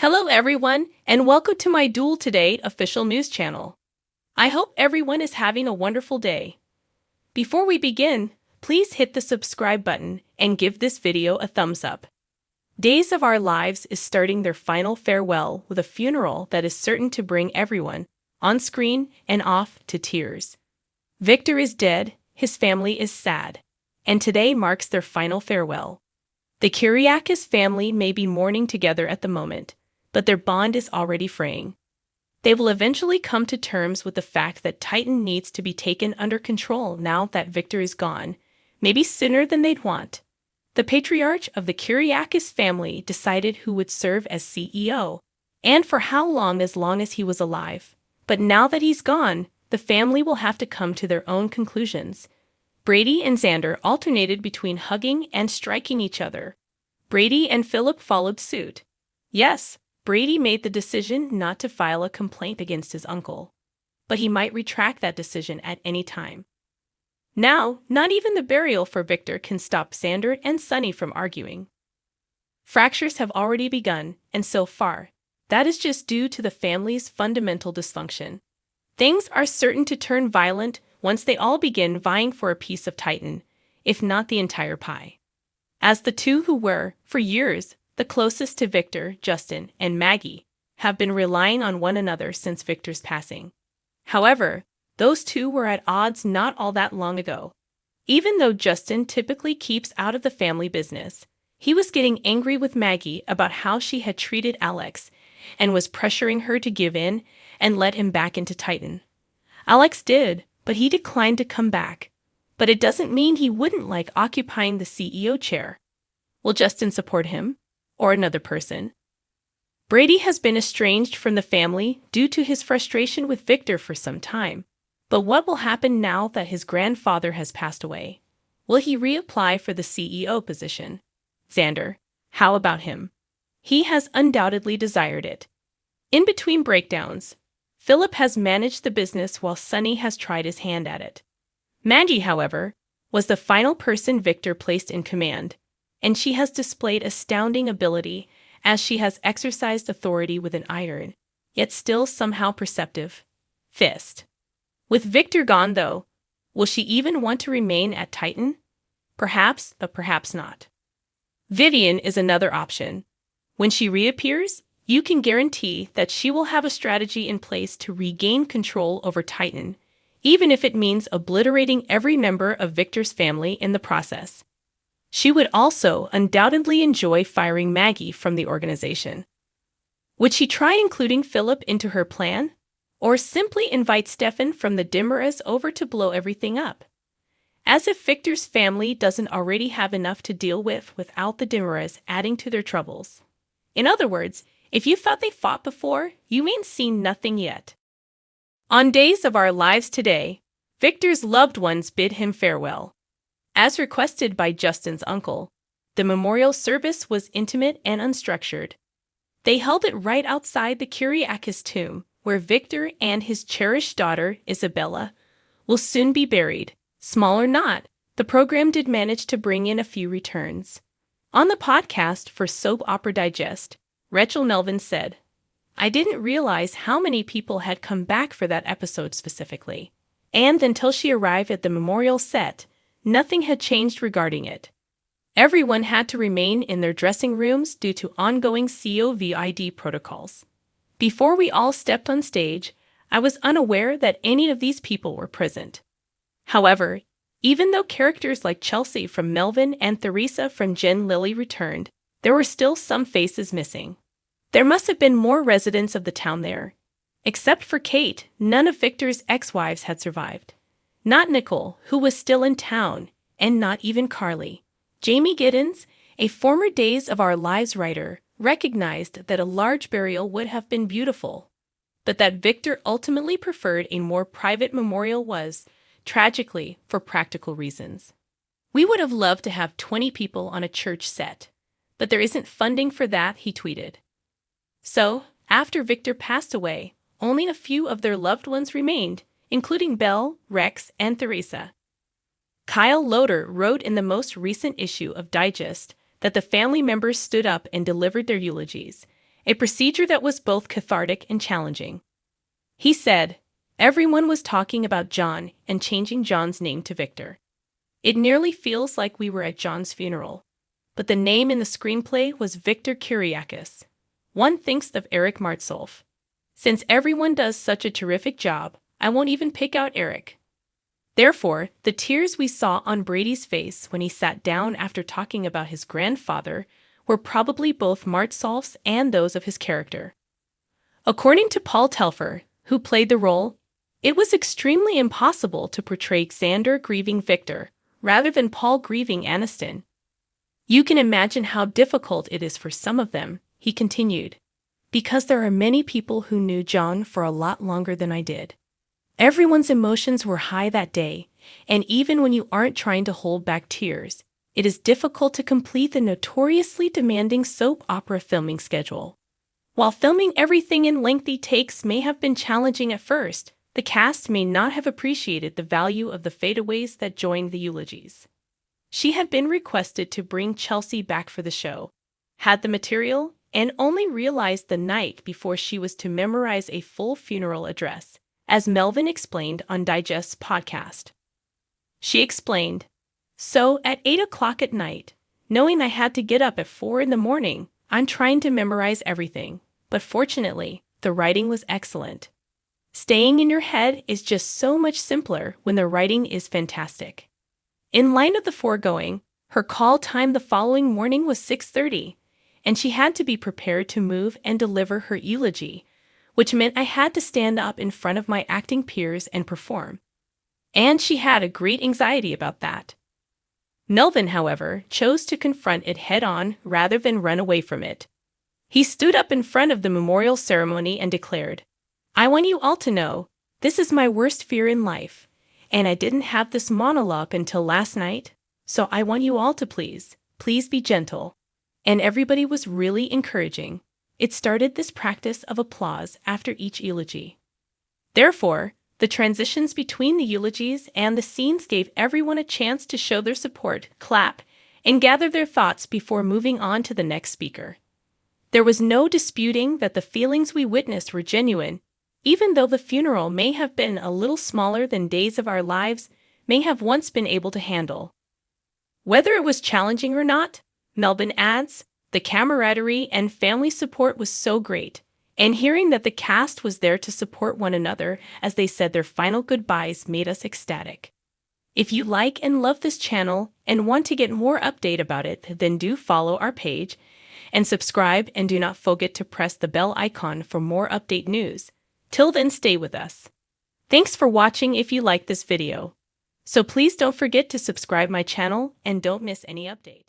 Hello everyone, and welcome to my Duel Today official news channel. I hope everyone is having a wonderful day. Before we begin, please hit the subscribe button and give this video a thumbs up. Days of Our Lives is starting their final farewell with a funeral that is certain to bring everyone, on screen and off, to tears. Victor is dead, his family is sad, and today marks their final farewell. The Kiriakis family may be mourning together at the moment, but their bond is already fraying. They will eventually come to terms with the fact that Titan needs to be taken under control now that Victor is gone, maybe sooner than they'd want. The patriarch of the Kiriakis family decided who would serve as CEO, and for how long as he was alive. But now that he's gone, the family will have to come to their own conclusions. Brady and Xander alternated between hugging and striking each other. Brady and Philip followed suit. Yes, Brady made the decision not to file a complaint against his uncle, but he might retract that decision at any time. Now, not even the burial for Victor can stop Xander and Sunny from arguing. Fractures have already begun, and so far, that is just due to the family's fundamental dysfunction. Things are certain to turn violent once they all begin vying for a piece of Titan, if not the entire pie. As the two who were, for years, the closest to Victor, Justin, and Maggie, have been relying on one another since Victor's passing. However, those two were at odds not all that long ago. Even though Justin typically keeps out of the family business, he was getting angry with Maggie about how she had treated Alex and was pressuring her to give in and let him back into Titan. Alex did, but he declined to come back. But it doesn't mean he wouldn't like occupying the CEO chair. Will Justin support him? Or another person? Brady has been estranged from the family due to his frustration with Victor for some time. But what will happen now that his grandfather has passed away? Will he reapply for the CEO position? Xander, how about him? He has undoubtedly desired it. In between breakdowns, Philip has managed the business while Sunny has tried his hand at it. Maggie, however, was the final person Victor placed in command, and she has displayed astounding ability as she has exercised authority with an iron, yet still somehow perceptive, fist. With Victor gone, though, will she even want to remain at Titan? Perhaps, but perhaps not. Vivian is another option. When she reappears, you can guarantee that she will have a strategy in place to regain control over Titan, even if it means obliterating every member of Victor's family in the process. She would also undoubtedly enjoy firing Maggie from the organization. Would she try including Philip into her plan? Or simply invite Stefan from the Dimmeras over to blow everything up? As if Victor's family doesn't already have enough to deal with without the Dimmeras adding to their troubles. In other words, if you thought they fought before, you ain't seen nothing yet. On Days of Our Lives today, Victor's loved ones bid him farewell. As requested by Justin's uncle, the memorial service was intimate and unstructured. They held it right outside the Kiriakis tomb, where Victor and his cherished daughter, Isabella, will soon be buried. Small or not, the program did manage to bring in a few returns. On the podcast for Soap Opera Digest, Rachel Melvin said, "I didn't realize how many people had come back for that episode specifically. And until she arrived at the memorial set, nothing had changed regarding it. Everyone had to remain in their dressing rooms due to ongoing COVID protocols. Before we all stepped on stage, I was unaware that any of these people were present. However, even though characters like Chelsea from Melvin and Theresa from Jen Lilly returned, there were still some faces missing. There must have been more residents of the town there. Except for Kate, none of Victor's ex-wives had survived. Not Nicole, who was still in town, and not even Carly. Jamie Giddens, a former Days of Our Lives writer, recognized that a large burial would have been beautiful, but that Victor ultimately preferred a more private memorial was, tragically, for practical reasons. We would have loved to have 20 people on a church set, but there isn't funding for that, he tweeted. So, after Victor passed away, only a few of their loved ones remained, including Belle, Rex, and Theresa. Kyle Loader wrote in the most recent issue of Digest that the family members stood up and delivered their eulogies, a procedure that was both cathartic and challenging. He said, "Everyone was talking about John and changing John's name to Victor. It nearly feels like we were at John's funeral. But the name in the screenplay was Victor Kiriakis. One thinks of Eric Martsolf. Since everyone does such a terrific job, I won't even pick out Eric." Therefore, the tears we saw on Brady's face when he sat down after talking about his grandfather were probably both Martsolf's and those of his character. According to Paul Telfer, who played the role, it was extremely impossible to portray Xander grieving Victor rather than Paul grieving Aniston. "You can imagine how difficult it is for some of them," he continued, "because there are many people who knew John for a lot longer than I did. Everyone's emotions were high that day, and even when you aren't trying to hold back tears, it is difficult to complete the notoriously demanding soap opera filming schedule. While filming everything in lengthy takes may have been challenging at first, the cast may not have appreciated the value of the fadeaways that joined the eulogies. She had been requested to bring Chelsea back for the show, had the material, and only realized the night before she was to memorize a full funeral address, as Melvin explained on Digest's podcast. She explained, "So, at 8 o'clock at night, knowing I had to get up at 4 in the morning, I'm trying to memorize everything, but fortunately, the writing was excellent. Staying in your head is just so much simpler when the writing is fantastic." In line of the foregoing, her call time the following morning was 6:30, and she had to be prepared to move and deliver her eulogy, which meant I had to stand up in front of my acting peers and perform. And she had a great anxiety about that. Melvin, however, chose to confront it head-on rather than run away from it. He stood up in front of the memorial ceremony and declared, "I want you all to know, this is my worst fear in life, and I didn't have this monologue until last night, so I want you all to please be gentle." And everybody was really encouraging. It started this practice of applause after each eulogy. Therefore, the transitions between the eulogies and the scenes gave everyone a chance to show their support, clap, and gather their thoughts before moving on to the next speaker. There was no disputing that the feelings we witnessed were genuine, even though the funeral may have been a little smaller than days of our lives may have once been able to handle. Whether it was challenging or not, Melvin adds, the camaraderie and family support was so great, and hearing that the cast was there to support one another as they said their final goodbyes made us ecstatic. If you like and love this channel and want to get more update about it, then do follow our page and subscribe, and do not forget to press the bell icon for more update news. Till then, stay with us. Thanks for watching if you liked this video. So please don't forget to subscribe my channel and don't miss any update.